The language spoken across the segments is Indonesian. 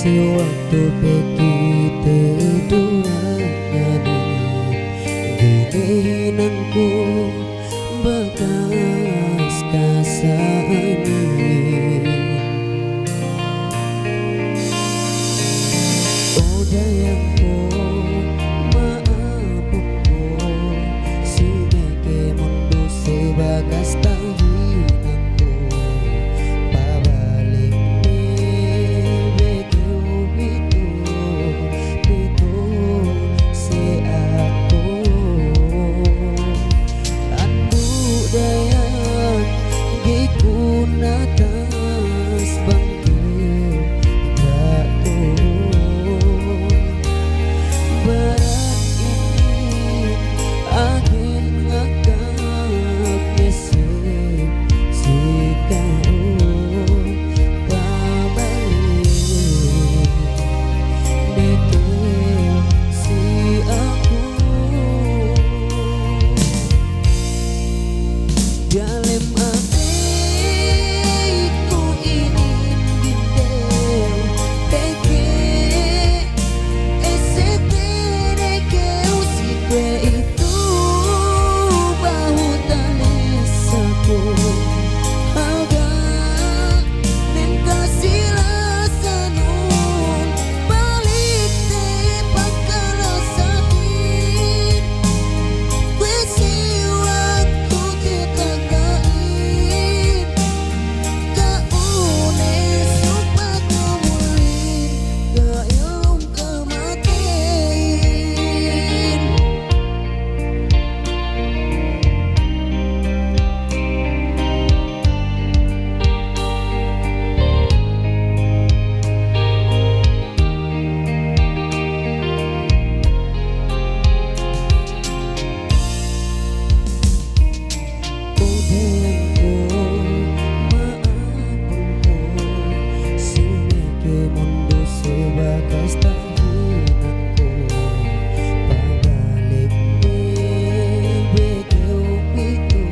waktu bekite dua ngadi gede nangku bekas kasani udah yang po maafku si meke mundu sebagas tahinanku pabalik beke ubitu pitu si aku andu dayan gikunatas bangkil daku berat ini akhir ngakak ngesek si kau kabalik mikir si aku dalam hatiku ini detail peke STDK usikwe itu bahu talesaku harga dan kasih lasanun balik te pakalasahin kue si waktu kita kain kaune sumpah kumulin kayong kamatein sebagas tahinanku pabalik beke ubitu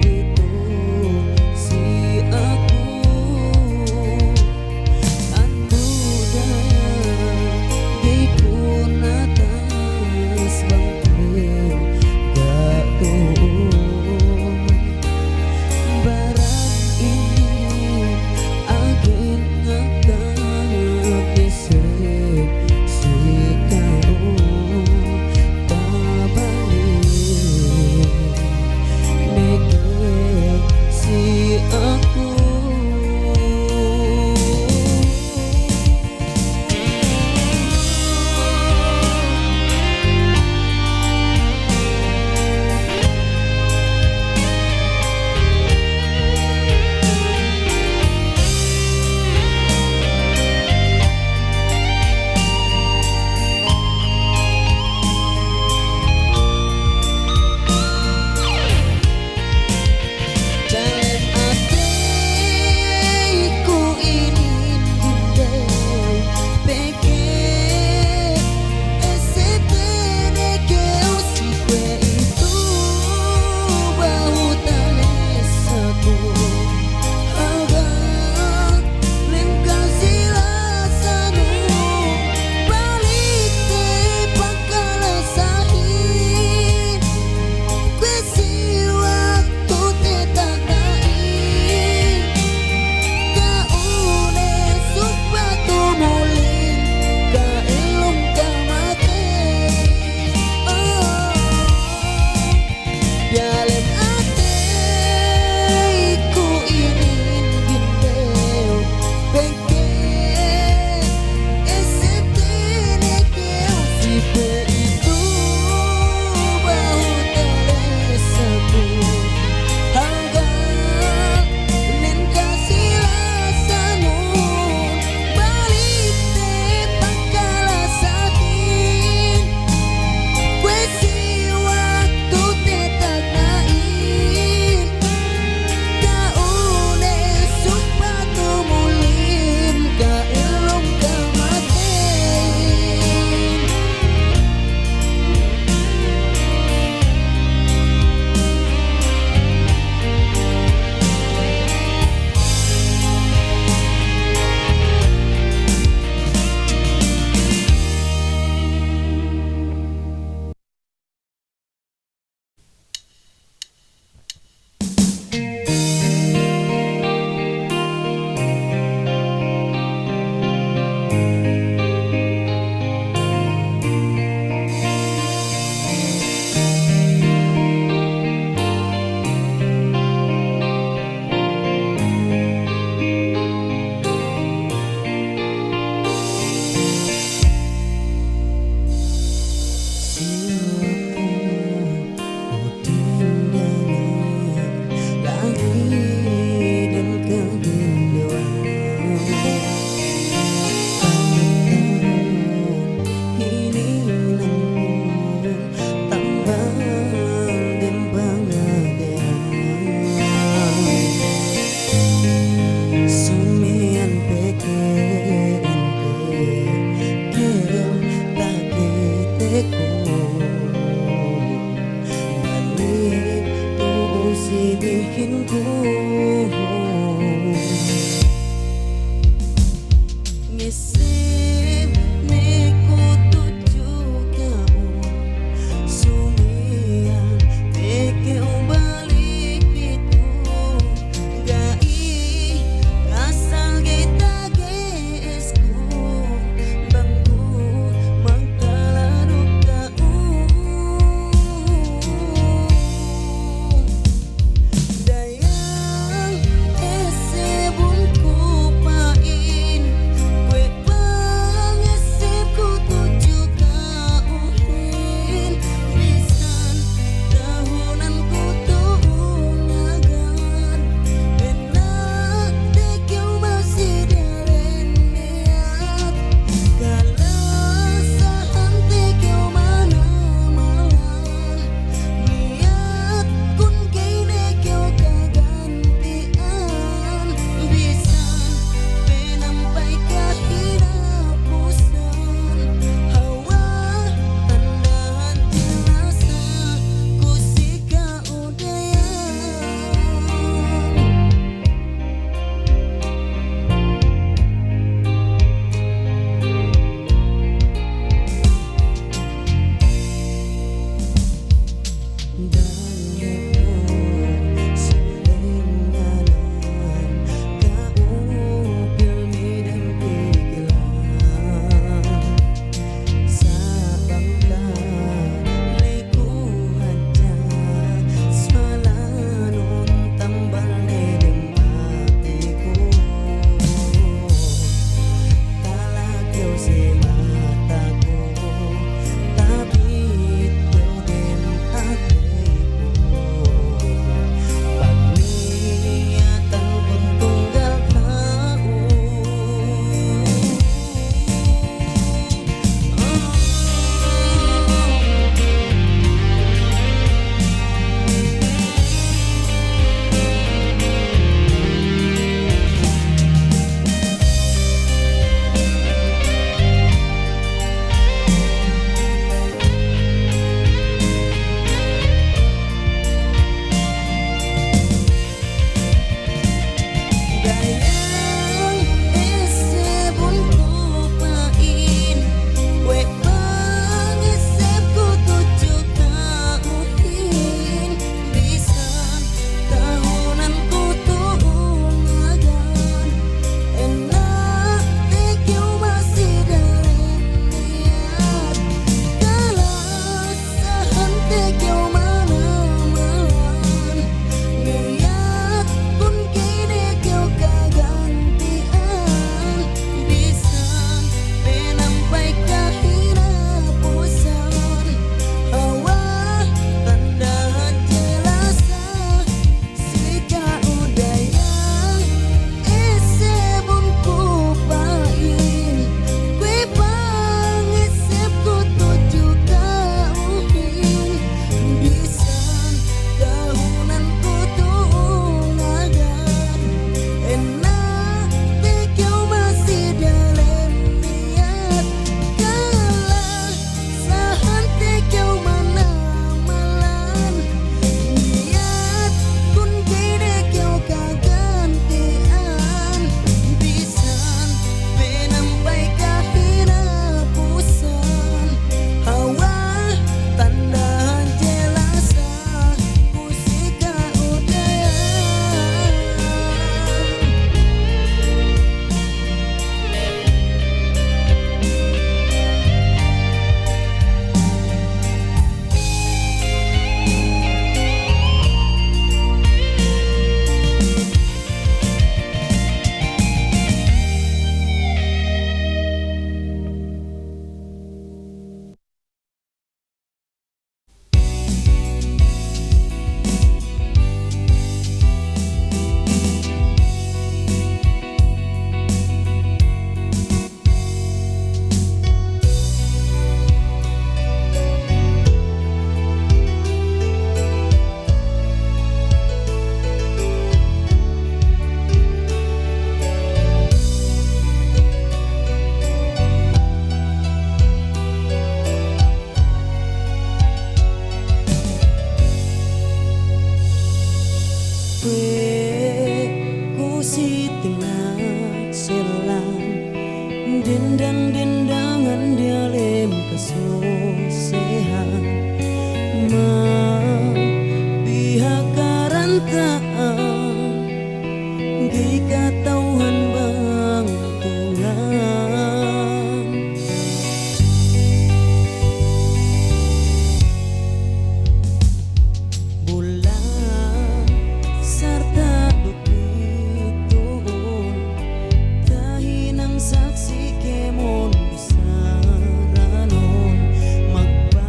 pitu si aku andu daya gikunatas bangkil gak tuh barang ini agen ngakak ngesek Isim niku tujuh kau sumian teke balik itu gai asal kita gesku bangku mangkalaru kau dayang ese bungku pain kue Dendang-dendangan dialem kesusehan pihak karantaan jika tauhan bang tungan bulan sarta dukitun tahinang saksi kemon bisa ranon magpa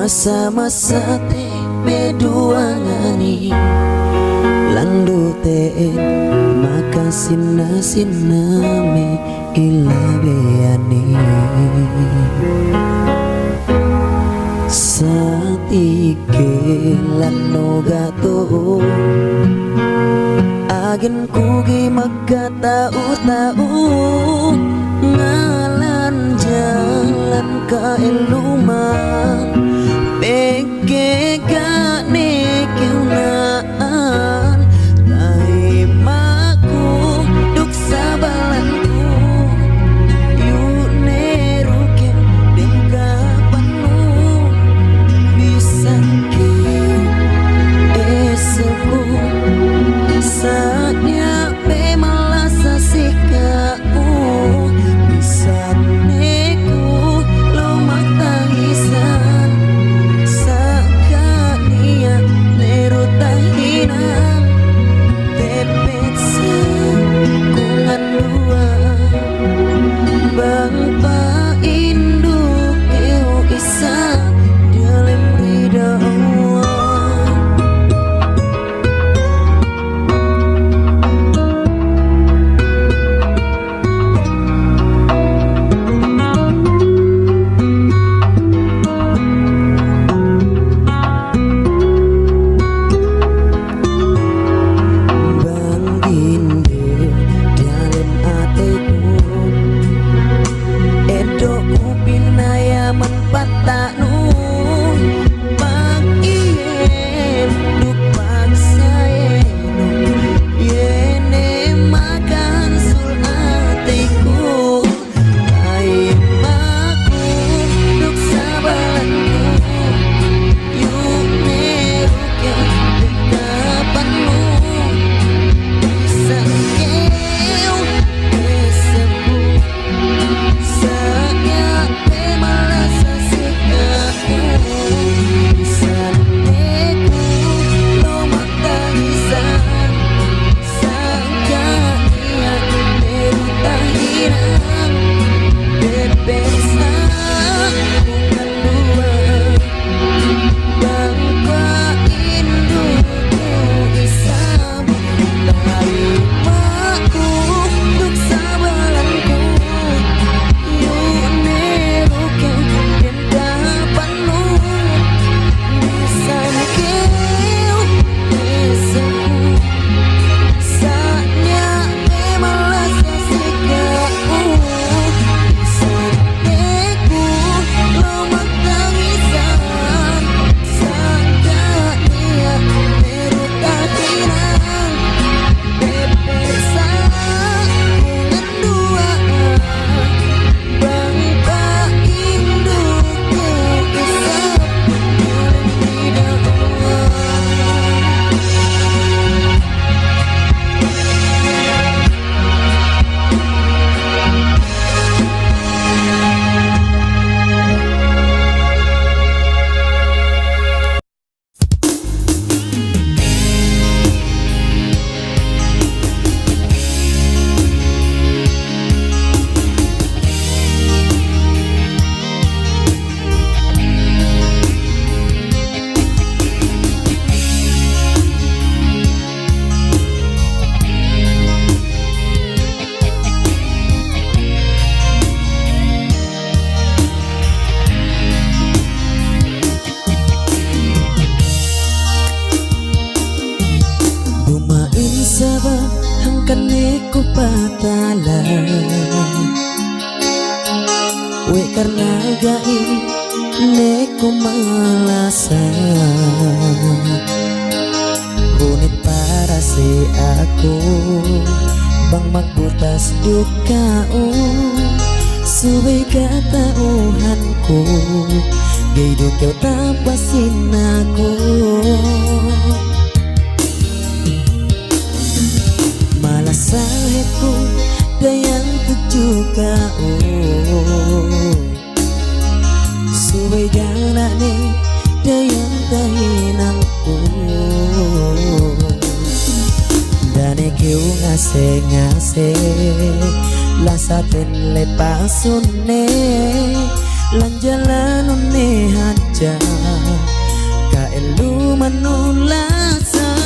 masa-masa te meduangani landuteen maka sina-siname ilabeani satike lanogato agen kugi magkatao-tao ngalan jalan ka iluman peke gane kiunaan tahimaku duk sabalanku yuk neruke dengkapanmu bisa kiu eseku saatnya pemalasa sikau bisa neku lomak tangisan sakania neru tahinan tepet sekungan dua bang pa induk keu isa dalam ridha Allah. Ku patala we karena gai neku malasa kunit para si aku bang magbutas dukao suwe katauhanku gay dukaw tapasin ako malasahit ko dayang tujuh kau suway gana ni dayang dahinangku dane kiu ngase-ngase lasatin lepasun ne lan jalanun ne hajar kaelu manulasa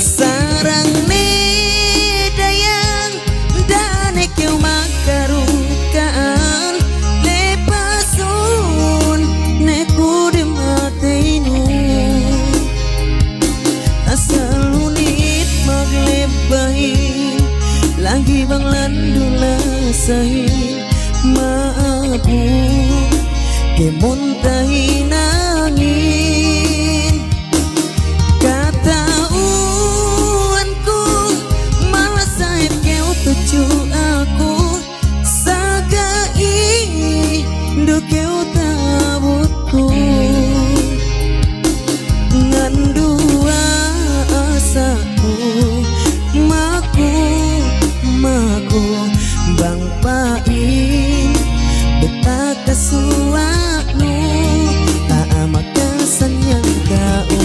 sarang ni dayang dane keu makarukaan lepasun neku di mateinu asal unit maglebahin lagi bang landula sahin maabu kemuntahin angin katauanku malah sahib keu tuju aku sagai do keu tabutku ngandua asaku maku bang pain betah kasuaknu makasan yang kau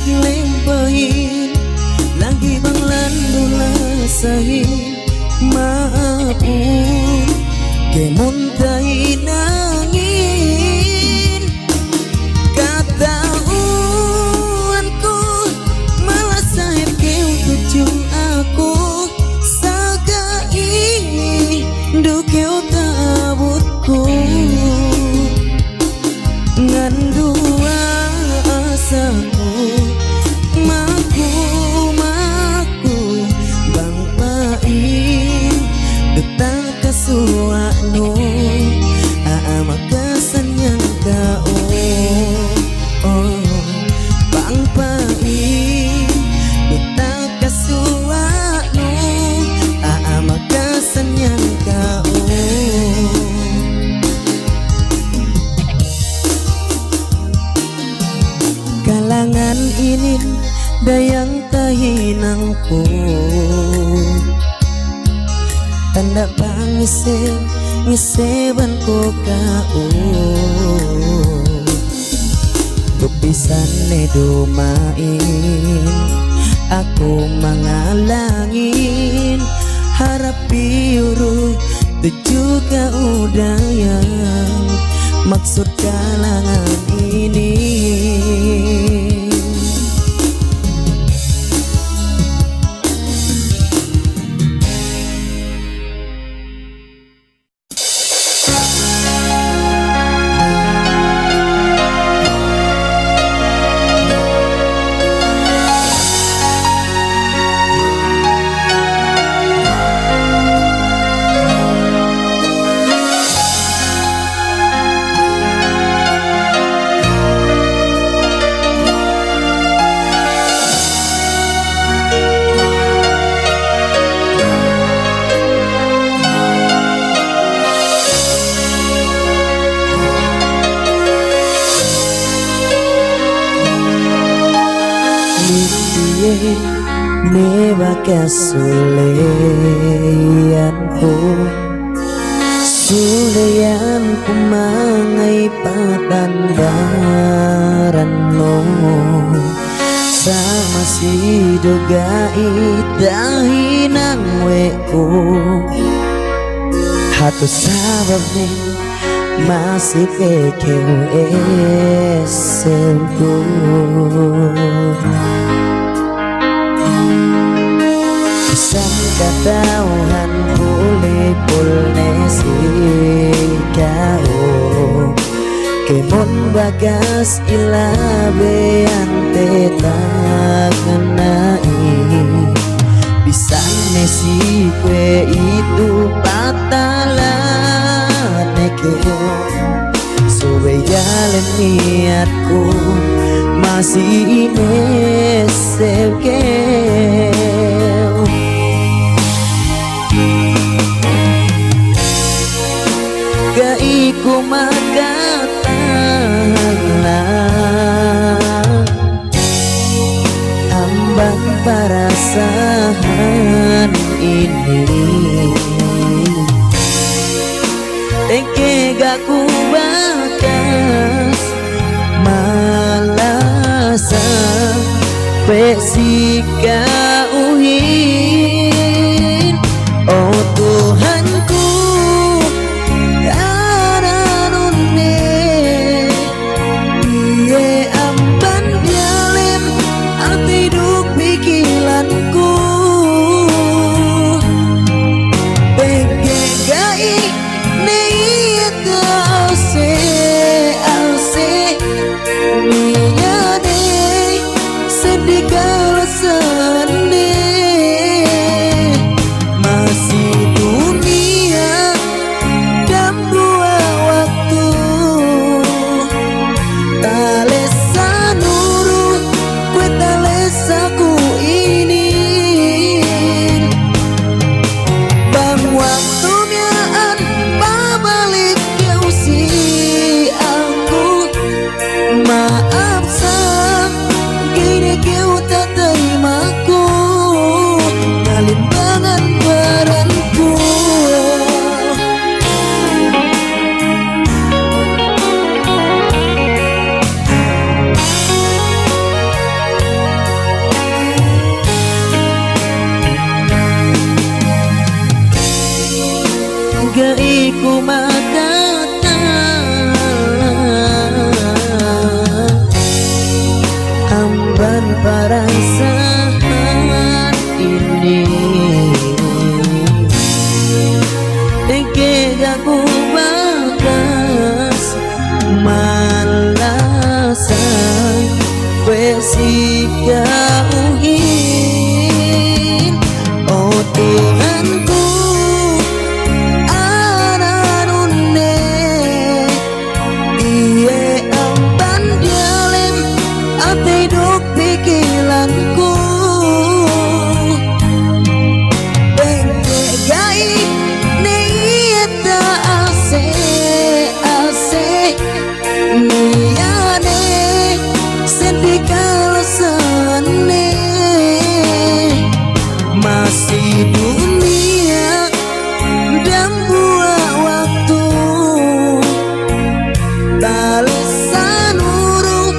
lempahin lagi bang landula sahin maapun kemuntahin angin katauanku malah sahib keu tuju aku sagai do keu tabutku ngandua asaku suakno makasan yang kau bang pain betah kasuakno makasan yang kau kalangan ini dayang tahinangku tanda pangise ngiseban ko kau tupisan ne dumain aku mangalangin harap biuru tuju kau dayang maksud kalangan ini Newa kasuleyanku suleyanku mangai patandaran no sama si dogai dahinang weku hatu sabab ni masih kekeu esenku katauhan boleh polnesi kau kemon bagas ilabe ante tak kenai bisa nesi kue itu patala nekeo suwe jalan niatku masih ineseu kaiku makatalah ambang perasaan ini teke gak ku bakas malasa pesika uhin oh Tuhanku ananune iye amban dialem arti duk pikiranku teke gai kaiku makata amban perasaan ini teke gak ku bakas malasa pesika uhin oh Tuhanku masih dunia dan buah waktu talesan urung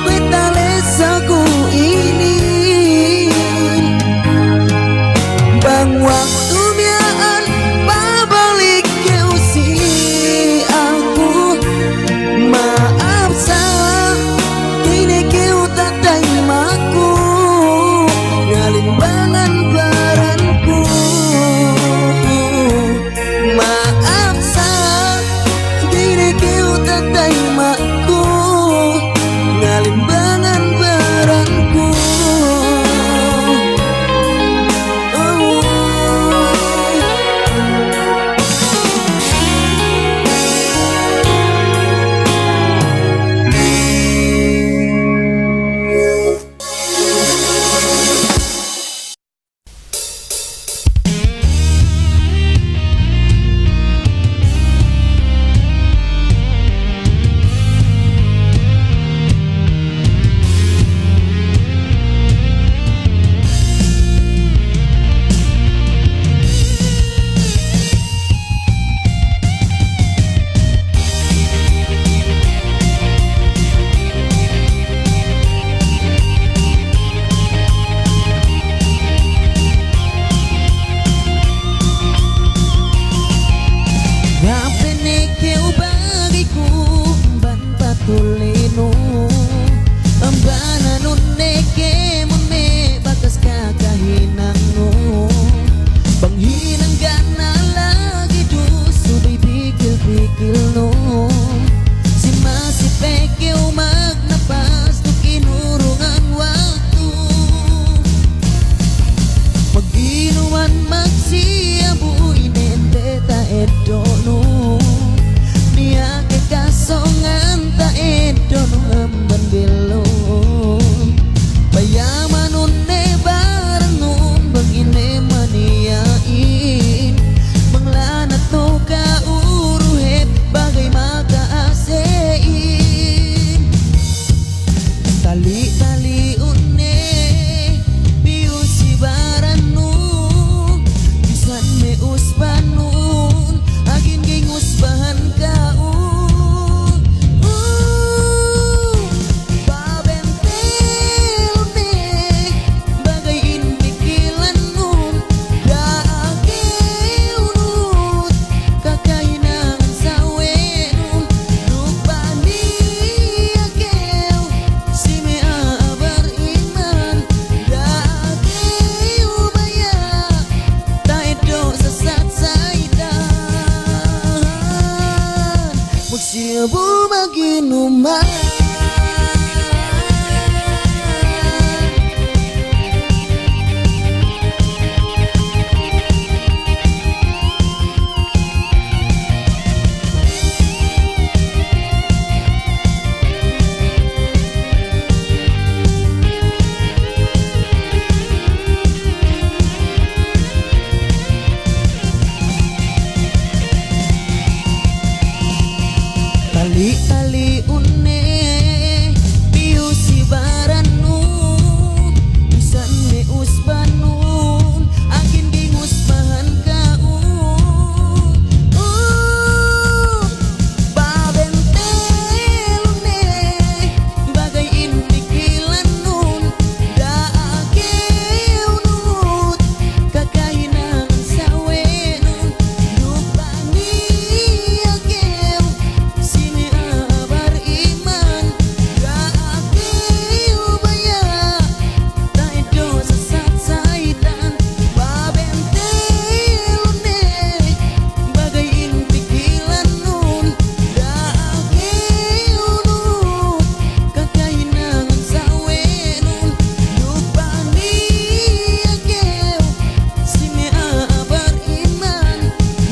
petalesaku ini bang waktu mian babalik ke usia aku maaf salah kini kau tak taimaku ngalimbangan baranku maaf sah kini kau tak taimaku ngalimbangan baranku oh. magsiabu maginuman. Ali-ali une piusi baranu bisan me usbanun akin gingus bahan kaun babentelune bagai intikilan nun daake unut kakahinan sawenun dupani akew sini abar iman daake ubaya taedo sesat saitan babentelune bagai intikilan nun daake unut kakahinan sawenun dupani akew sini abar iman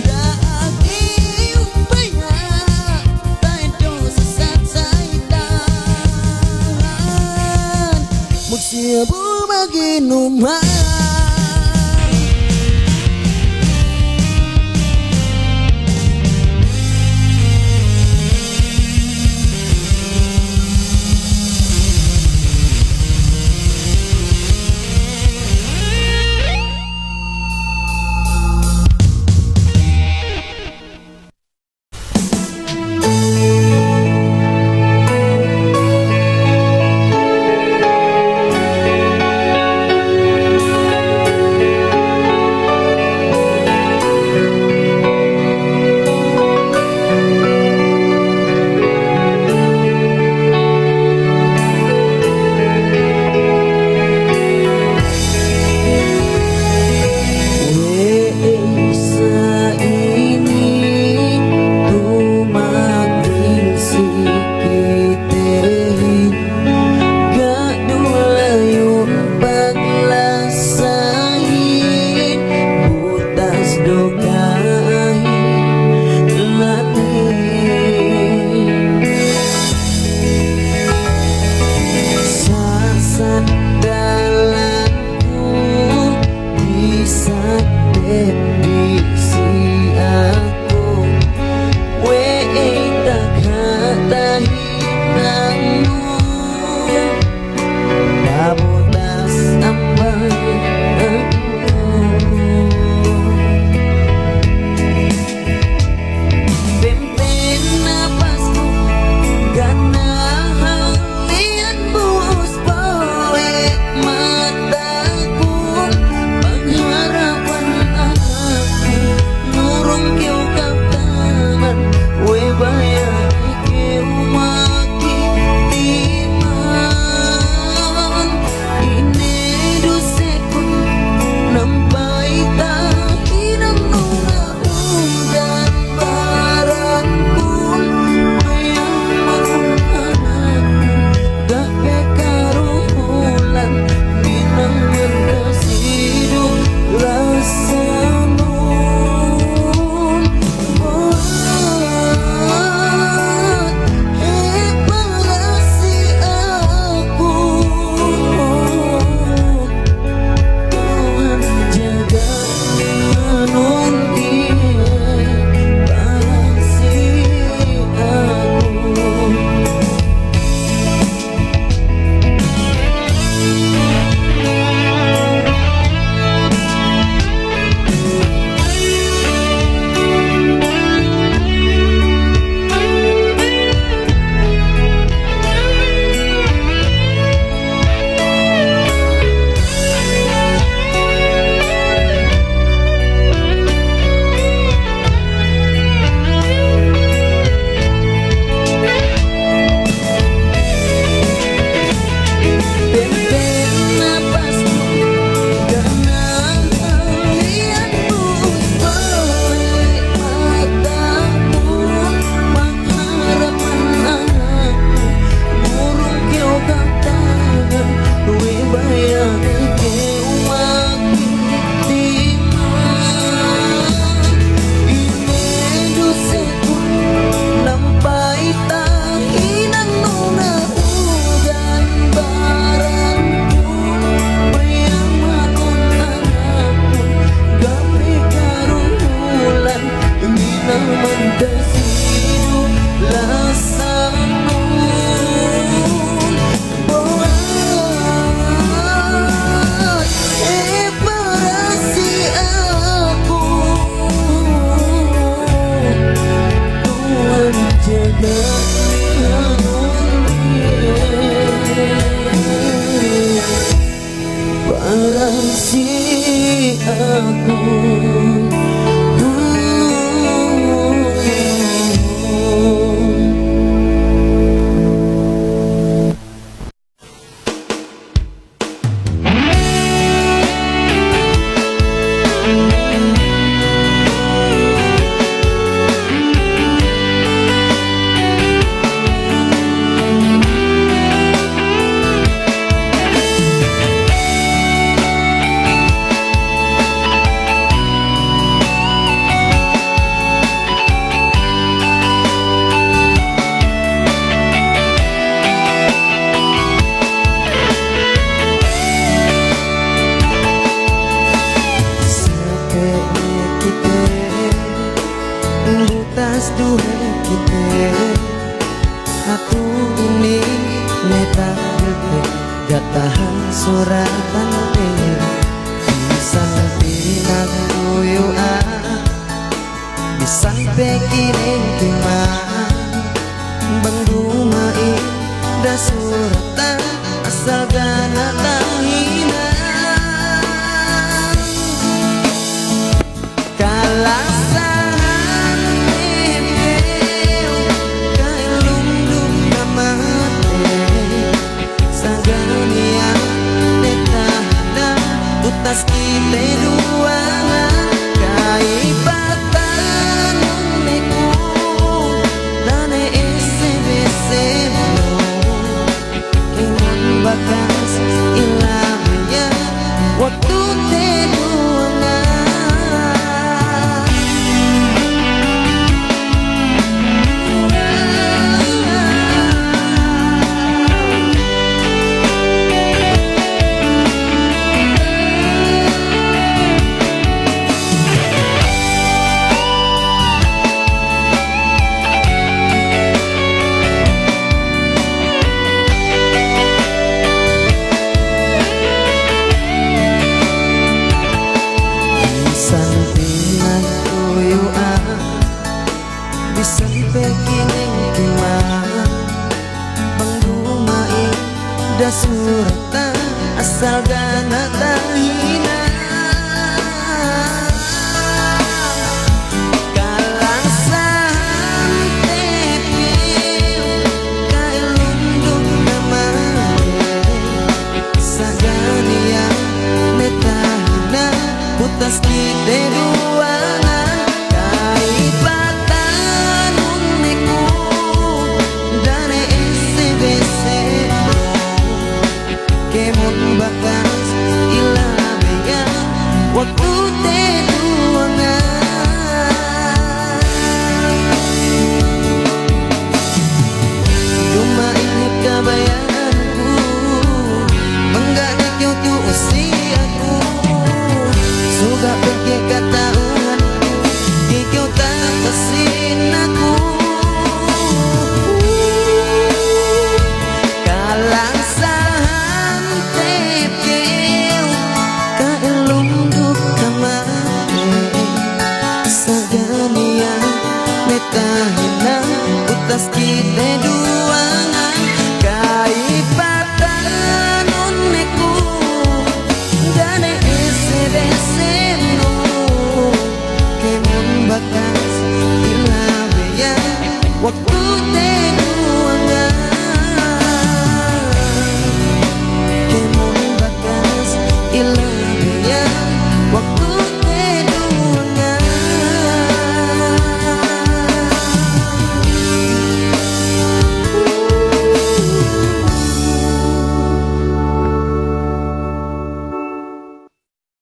daake ubaya taedo sesat saitan magsiabu maginuman. Dua kita aku ini neta gak tahan suratan bisa bilang tuyuan bisa pikirin gimana bang dumai dah suratan asal gana tahina kalah tas kita dua kaibatan uniku dan SBC ingin bakas ilahnya waktu suratan asal gana tahina kalang santepil kailundung namanya sagania metahina putas kita dua kaibatan uniku dan SBC kemon bakas ilahnya waktu teduangan cuma ingat kebayanganku menggana kau tu usiaku suka pergi kata uhanku kau tak kesin aku kalang tahina utas kita dua